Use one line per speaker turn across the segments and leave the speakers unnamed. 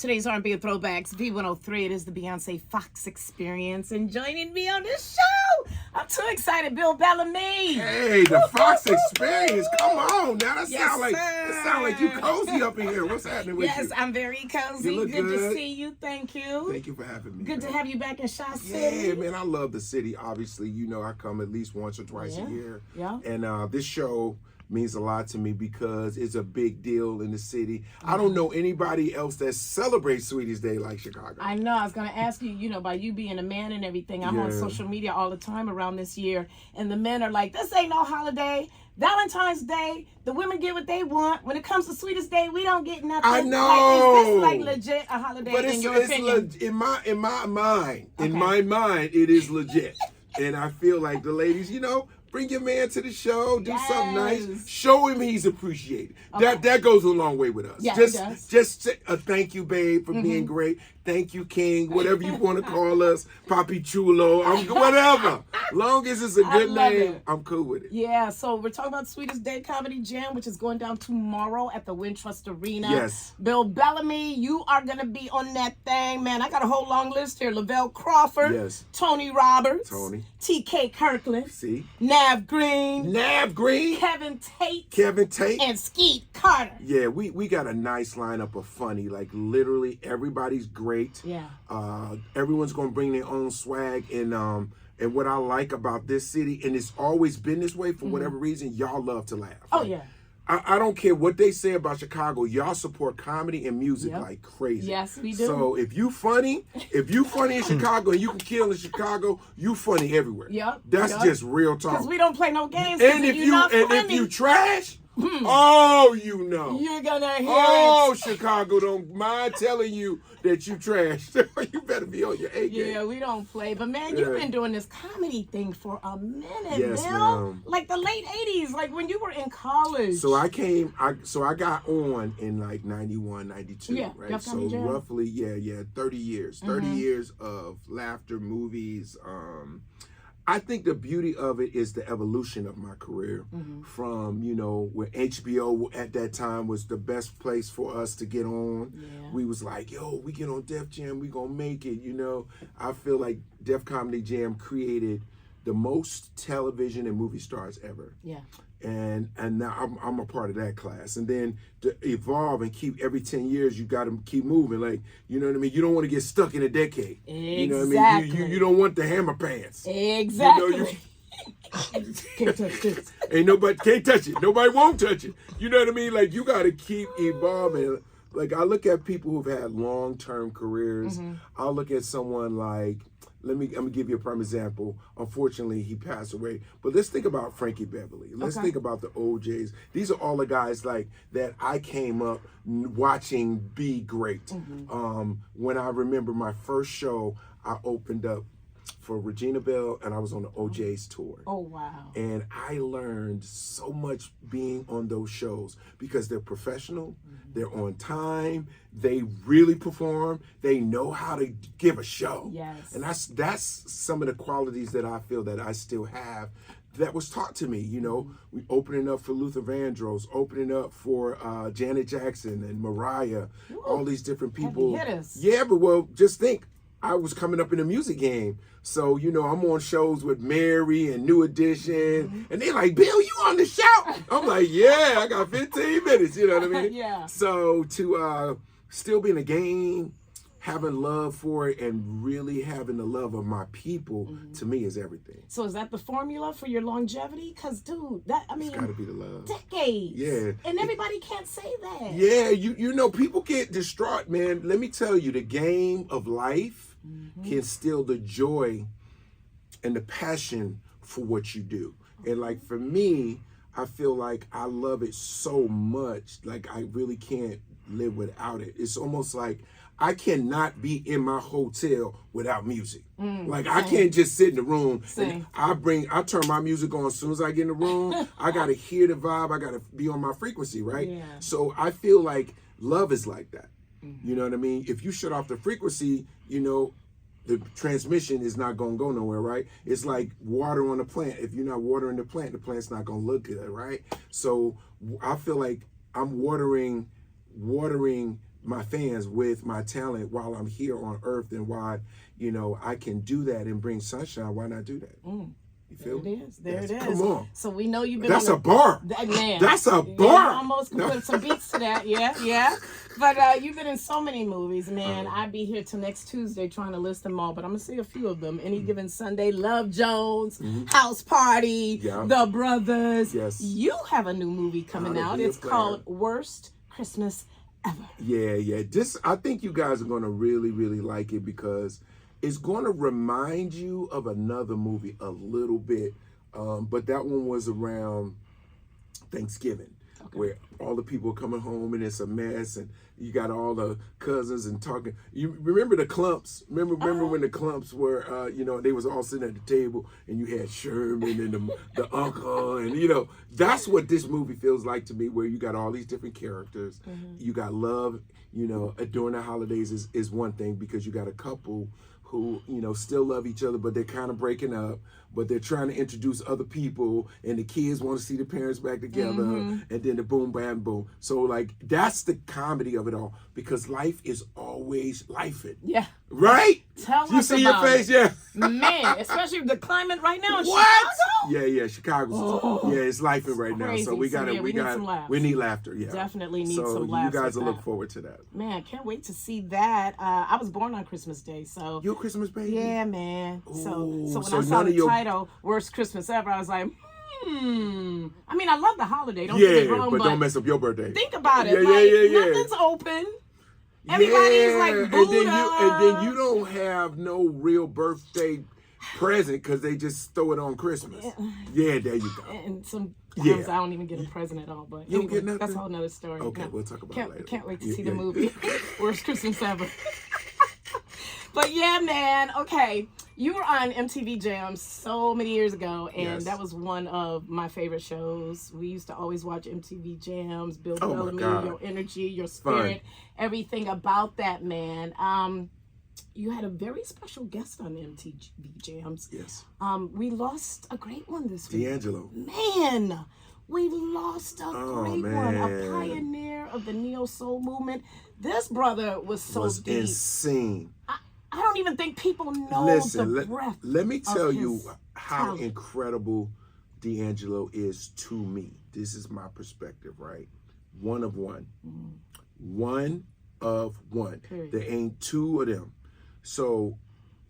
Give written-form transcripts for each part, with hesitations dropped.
Today's R&B and Throwbacks, V103. It is the Beyonce Foxx experience. And joining me on this show, I'm too excited, Bill Bellamy.
Hey, the Foxx experience. Come on now. That
Yes,
sound like you cozy up in here. What's happening with you?
Yes, I'm very cozy.
You look
good to
good.
see you. Thank you.
Thank you for having me.
Good to
man.
have you back in Shaw City.
Yeah, man, I love the city. Obviously, you know I come at least once or twice a year.
Yeah.
And this show means a lot to me because it's a big deal in the city. I don't know anybody else that celebrates Sweetest Day like Chicago.
I know. I was going to ask you, by you being a man and everything, I'm on social media all the time around this year, and the men are like, this ain't no holiday. Valentine's Day, the women get what they want. When it comes to Sweetest Day, we don't get nothing.
I know.
Like, is this like legit a holiday
But
in your opinion?
in my mind, it is legit. And I feel like the ladies, bring your man to the show, do something nice, show him he's appreciated. Okay. That goes a long way with us.
Yeah,
just say a thank you, babe, for being great. Thank you, King, whatever you want to call us, Papi Chulo, whatever. Long as it's a good name, I'm cool with it.
Yeah, so we're talking about Sweetest Day Comedy Jam, which is going down tomorrow at the Wintrust Arena.
Yes.
Bill Bellamy, you are going to be on that thing, man. I got a whole long list here. Lavelle Crawford.
Yes.
Tony Roberts.
Tony.
T.K. Kirkland.
See?
Nav Green. Kevin Tate. And Skeet Carter.
Yeah, we got a nice lineup of funny. Like, literally, everybody's great.
Yeah.
Everyone's going to bring their own swag. And what I like about this city, and it's always been this way for whatever reason, y'all love to laugh.
Oh, yeah.
I don't care what they say about Chicago. Y'all support comedy and music like crazy.
Yes, we do.
So if you funny in Chicago and you can kill in Chicago, you funny everywhere.
Yep.
That's just real talk.
Because we don't play no games.
And if you trash, you're
gonna hear
it. Chicago don't mind telling you that you trash. You better be on your A game.
Yeah, we don't play. But man, you've been doing this comedy thing for a minute,
yes,
Bill.
ma'am.
Like the late 80s, like when you were in college.
So I got on in like 91, 92, right? So roughly, 30 years. 30 years of laughter, movies. I think the beauty of it is the evolution of my career from, where HBO at that time was the best place for us to get on. Yeah. We was like, yo, we get on Def Jam, we gonna make it, I feel like Def Comedy Jam created the most television and movie stars ever. Yeah. And now I'm a part of that class. And then to evolve and keep every 10 years, you got to keep moving. Like, you know what I mean? You don't want to get stuck in a decade.
Exactly.
You know what I mean? You don't want the hammer pants.
Exactly. Can't touch this.
Can't touch it. Nobody won't touch it. You know what I mean? Like, you got to keep evolving. Like, I look at people who've had long-term careers. I'll look at someone like, I'm gonna give you a prime example. Unfortunately, he passed away. But let's think about Frankie Beverly. Let's think about the OJs. These are all the guys like that I came up watching be great. When I remember my first show, I opened up for Regina Bell, and I was on the OJ's tour.
Oh, wow.
And I learned so much being on those shows because they're professional, they're on time, they really perform, they know how to give a show.
Yes.
And that's some of the qualities that I feel that I still have that was taught to me. We opening up for Luther Vandross, opening up for Janet Jackson and Mariah, all these different people.
Heavy hitters.
Yeah, but just think, I was coming up in the music game. So, I'm on shows with Mary and New Edition. And they're like, Bill, you on the show? I'm like, yeah, I got 15 minutes. You know what I mean?
Yeah.
So to still be in the game, having love for it, and really having the love of my people, to me is everything.
So is that the formula for your longevity? Because, dude, it's
got to be the love.
Decades.
Yeah.
And everybody can't say that.
Yeah, people get distraught, man. Let me tell you, the game of life can steal the joy and the passion for what you do. And like for me, I feel like I love it so much, like I really can't live without it. It's almost like I cannot be in my hotel without music. Like I can't just sit in the room. And I turn my music on as soon as I get in the room. I gotta hear the vibe. I gotta be on my frequency, right? Yeah. So I feel like love is like that. You know what I mean? If you shut off the frequency, the transmission is not going to go nowhere, right? It's like water on a plant. If you're not watering the plant's not going to look good, right? So I feel like I'm watering my fans with my talent while I'm here on earth, and why, you know, I can do that and bring sunshine. Why not do that? You feel
There it is. There it is.
Come on.
So we know you've been
That's
on
a bar.
Man.
That's a
Yeah,
bar.
you almost can put some beats to that. Yeah. But you've been in so many movies, man. I'd be here till next Tuesday trying to list them all, but I'm going to say a few of them. Any Given Sunday, Love Jones, House Party, The Brothers.
Yes.
You have a new movie coming out. It's called Worst Christmas Ever.
Yeah. I think you guys are going to really, really like it, because it's going to remind you of another movie a little bit. But that one was around Thanksgiving, where all the people are coming home and it's a mess, and you got all the cousins and talking. You remember the Clumps? Remember when the Clumps were, you know, they was all sitting at the table, and you had Sherman and the uncle, and you know, that's what this movie feels like to me, where you got all these different characters. You got love, you know, during the holidays is one thing, because you got a couple who, you know, still love each other, but they're kind of breaking up, but they're trying to introduce other people, and the kids want to see the parents back together, and then the boom, bam, boom. So, like, that's the comedy of it all, because life is always lifing.
Yeah.
Right?
Tell
you
us
see
about
your face,
it.
yeah.
Man, especially the climate right now in
What?
Chicago.
Yeah, Chicago's. Yeah, it's lifing right now. So we got to,
we need some laughs.
We need laughter, yeah.
Definitely need
so
some laughs.
So you guys will
like
look forward to that.
Man, can't wait to see that. I was born on Christmas Day, so.
Your Christmas baby?
Yeah, man.
Ooh,
so when
so
I saw the
your...
title, Worst Christmas Ever, I was like, I mean, I love the holiday. Don't get me wrong,
but don't mess up your birthday.
Think about it.
Yeah.
Nothing's open. Everybody's like booed
and then you don't have no real birthday present, because they just throw it on Christmas. Yeah, there you go.
And some times I don't even get a present at all. But
you don't get nothing?
That's a whole nother story.
Okay, we'll talk about it later.
Can't wait to see the movie. Worst Christmas Ever. But yeah, man. Okay. You were on MTV Jam so many years ago, and that was one of my favorite shows. We used to always watch MTV Jams, Bill Bellamy, your energy, your spirit, everything about that, man. You had a very special guest on MTV Jams.
Yes.
We lost a great one this week.
D'Angelo.
Man, we lost a great one. A pioneer of the neo soul movement. This brother was so deep.
Insane.
I don't even think people know the breadth.
Let me tell you how
talent.
incredible D'Angelo is to me. This is my perspective, right? One of one. One of one.
Period.
There ain't two of them. So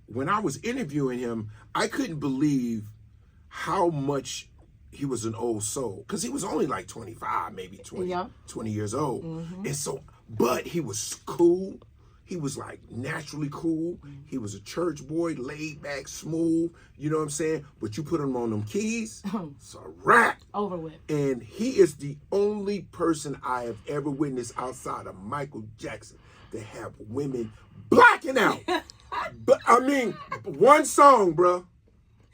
when I was interviewing him, I couldn't believe how much he was an old soul, because he was only like 25, maybe 20 years old. And so, but he was cool. He was like naturally cool. He was a church boy, laid back, smooth. You know what I'm saying? But you put him on them keys, it's a wrap.
Over with.
And he is the only person I have ever witnessed outside of Michael Jackson to have women blacking out. But I mean, one song, bro.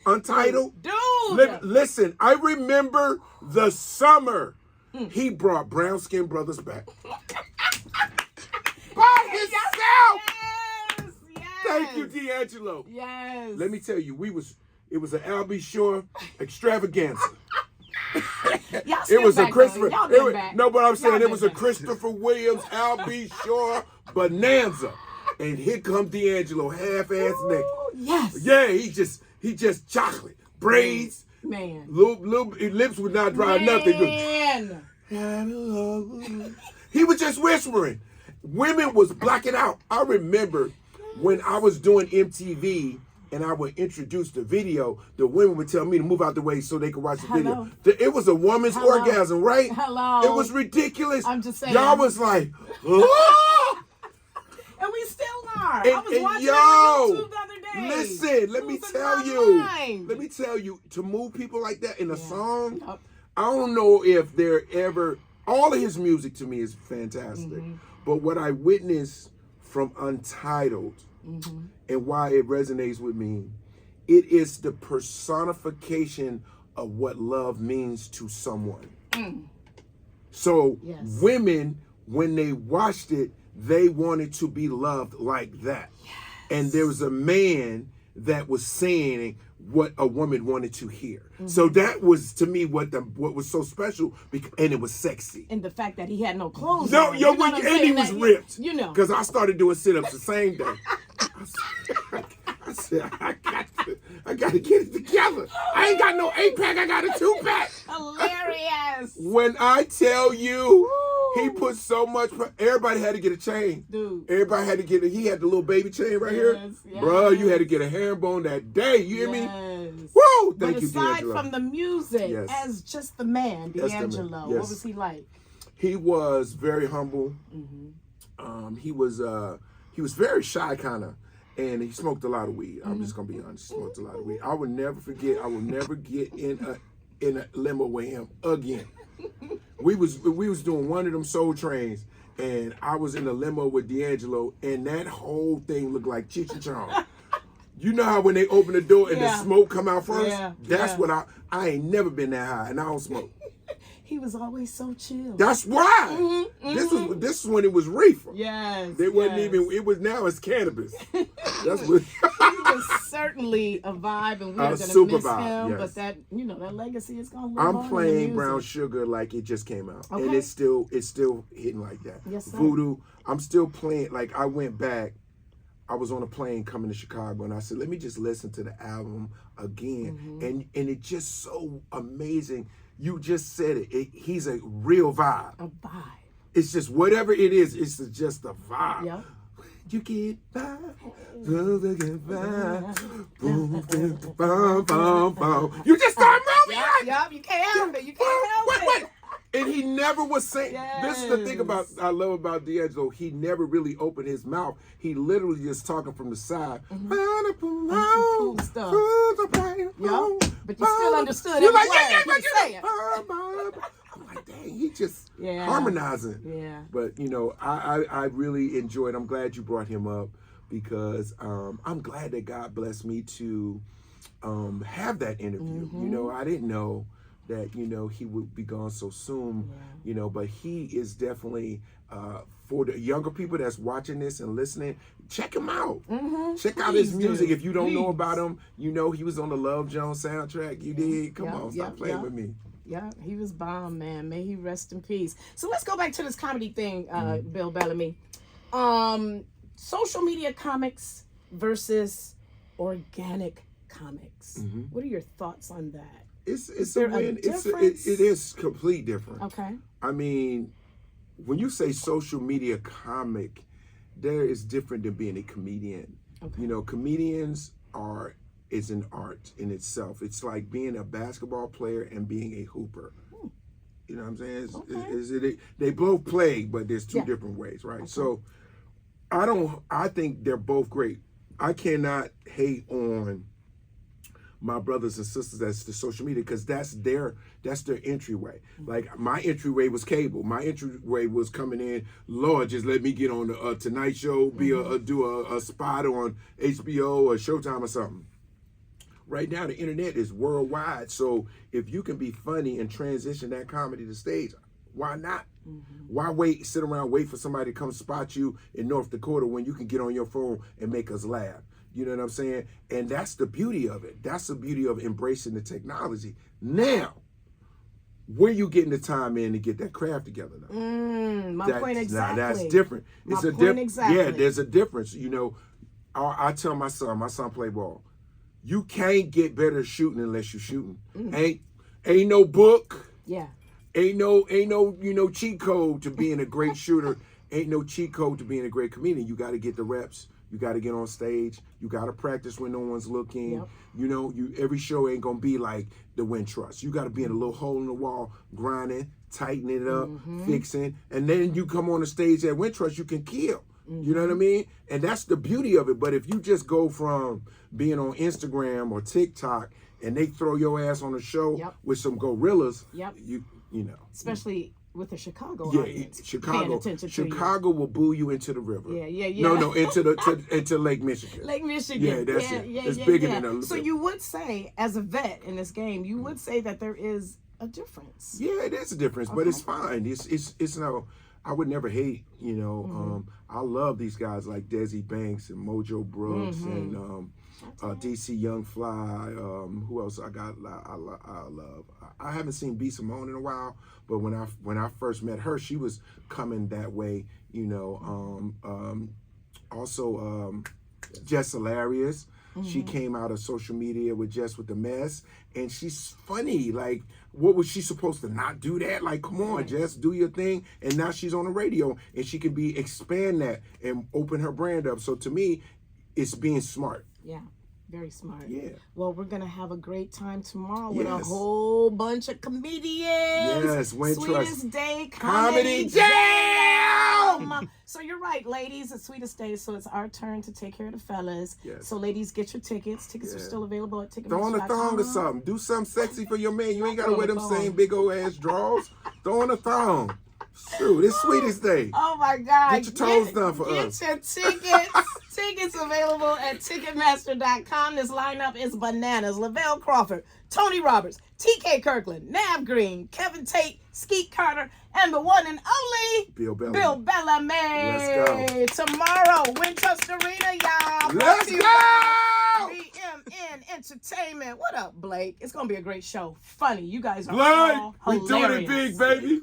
Untitled.
Dude.
Listen, I remember the summer he brought Brown Skin Brothers back. By himself.
Yes.
Thank you, D'Angelo.
Yes.
Let me tell you, it was an Albie Shore extravaganza. It was a Christopher. No, but I'm saying it was a Christopher Williams, Albie Shore bonanza. And here come D'Angelo, half-ass neck.
Yes.
Yeah, he just chocolate braids.
Man.
Little lips would not dry nothing. He was just whispering. Women was blacking out. I remember when I was doing MTV and I would introduce the video, the women would tell me to move out the way so they could watch the video. It was a woman's orgasm, right?
Hello.
It was ridiculous.
I'm just saying.
Y'all was like, oh!
And we still are.
I
was watching it on YouTube the other day.
Listen, let me tell you, to move people like that in a song, I don't know if they're ever, all of his music to me is fantastic. But what I witnessed from Untitled and why it resonates with me, it is the personification of what love means to someone. So women, when they watched it, they wanted to be loved like that. And there was a man that was saying, what a woman wanted to hear. So that was to me what was so special, and it was sexy.
And the fact that he had no clothes
No,
on.
yo,
You know what I'm
and
saying?
he was
That,
ripped.
You know.
Because I started doing sit-ups the same day. I said, I got to get it together. I ain't got no 8-pack, I got a 2-pack.
Hilarious.
When I tell you, he put so much, everybody had to get a chain.
Dude.
Everybody had to get it. He had the little baby chain right here.
Yes.
Bruh, you had to get a herringbone that day. You hear me?
Yes.
Woo!
But
Thank you,
aside
D'Angelo.
from the music,
Yes.
as just the man,
That's the man.
D'Angelo,
Yes.
what was he like?
He was very humble. He was very shy, kind of, and he smoked a lot of weed. I'm just gonna be honest. He smoked a lot of weed. I will never forget. I will never get in a limo with him again. We was doing one of them Soul Trains, and I was in a limo with D'Angelo, and that whole thing looked like Cheech and Chong. You know how when they open the door and the smoke come out first?
Yeah.
That's what I ain't never been that high, and I don't smoke.
He was always so chill.
That's why. This is when it was reefer.
Yes.
It wasn't even. It was now it's cannabis. That's what.
He was certainly a vibe, and we're gonna miss
super
him.
vibe, yes.
But that legacy is gonna live on
I'm
in the
playing
music.
Brown Sugar like it just came out, and
Okay.
it's still hitting like that.
Yes, sir.
Voodoo. I'm still playing. Like I went back. I was on a plane coming to Chicago, and I said, let me just listen to the album again, and it's just so amazing. You just said it. He's a real vibe.
A vibe.
It's just whatever it is. It's just a vibe.
Yep.
You get by, get by. Boom, boom, boom, boom, boom. You just start moving.
Yup. You can't help it. You can't help it.
And he never was saying. This is the thing
Yes.
I love about D'Angelo. He never really opened his mouth. He literally just talking from the side.
Cool stuff. Yup. But you still understood
You're
every
like,
word
yeah,
he was saying.
I'm like, dang, he just
Yeah.
harmonizing.
Yeah.
But you know, I really enjoyed. I'm glad you brought him up because I'm glad that God blessed me to have that interview. You know, I didn't know that he would be gone so soon. But he is definitely for the younger people that's watching this and listening. Check him out. Check out his music. If you don't know about him, he was on the Love Jones soundtrack. You did. Come on, stop playing with me.
Yeah, he was bomb, man. May he rest in peace. So let's go back to this comedy thing, Bill Bellamy. Social media comics versus organic comics. What are your thoughts on that?
It's a win. It is complete different.
Okay.
I mean, when you say social media comic, there is different than being a comedian.
Okay.
Comedians is an art in itself. It's like being a basketball player and being a hooper. You know what I'm saying? They both play, but there's two different ways, right? Okay. So I think they're both great. I cannot hate on my brothers and sisters that's the social media because that's their entryway. Like my entryway was cable. My entryway was coming in, Lord, just let me get on the Tonight Show, do a spot on HBO or Showtime or something. Right now the internet is worldwide, so if you can be funny and transition that comedy to stage, why not? Why sit around wait for somebody to come spot you in North Dakota when you can get on your phone and make us laugh? You know what I'm saying? And that's the beauty of it. That's the beauty of embracing the technology. Now, where you getting the time in to get that craft together now?
My point exactly.
Now that's different.
It's a difference. Exactly.
Yeah, there's a difference. I tell my son play ball. You can't get better at shooting unless you're shooting. Ain't no book.
Yeah.
Ain't no cheat code to being a great shooter. Ain't no cheat code to being a great comedian. You got to get the reps. You got to get on stage. You got to practice when no one's looking. Yep. Every show ain't going to be like the Win Trust. You got to be in a little hole in the wall, grinding, tightening it up, fixing. And then you come on the stage at Win Trust, you can kill. You know what I mean? And that's the beauty of it. But if you just go from being on Instagram or TikTok and they throw your ass on a show with some gorillas, you know.
Especially with the Chicago audience.
Chicago will boo you into the river.
Yeah.
No, into Lake Michigan.
Lake Michigan.
Yeah, that's it. It's bigger than a.
So you would say, as a vet in this game, you would say that there is a difference.
Yeah, it is a difference, but it's fine. It's no. I would never hate, you know. I love these guys like Desi Banks and Mojo Brooks and DC Young Fly. Who else I got? I love. I haven't seen B Simone in a while, but when I first met her, she was coming that way, you know. Also, Jess Hilarious. She came out of social media with Jess with the Mess, and she's funny. Like, what was she supposed to not do that? Like, come on, Jess, do your thing. And now she's on the radio, and she can expand that and open her brand up. So to me, it's being smart.
Yeah. Very smart.
Yeah.
Well, we're going to have a great time tomorrow with a whole bunch of comedians.
Yes.
Sweetest Day Comedy Jam. So you're right, ladies. It's Sweetest Day, so it's our turn to take care of the fellas.
Yes.
So ladies, get your tickets. Tickets are still available at Ticketmaster.com.
Throw on a thong or something. Do something sexy for your man. You ain't got to wear them same big old ass drawers. Throw on a thong. Shoot, it's Sweetest Day.
Oh my God.
Get your toes done for us.
Get your tickets. Tickets available at Ticketmaster.com. This lineup is bananas. Lavelle Crawford, Tony Roberts, TK Kirkland, Nav Green, Kevin Tate, Skeet Carter, and the one and only
Bill
Bellamy.
Let's go.
Tomorrow, Winchester Arena, y'all.
Let's go.
BMN Entertainment. What up, Blake? It's going to be a great show. Funny. You guys are
Blood,
all
we
hilarious.
doing it big, baby.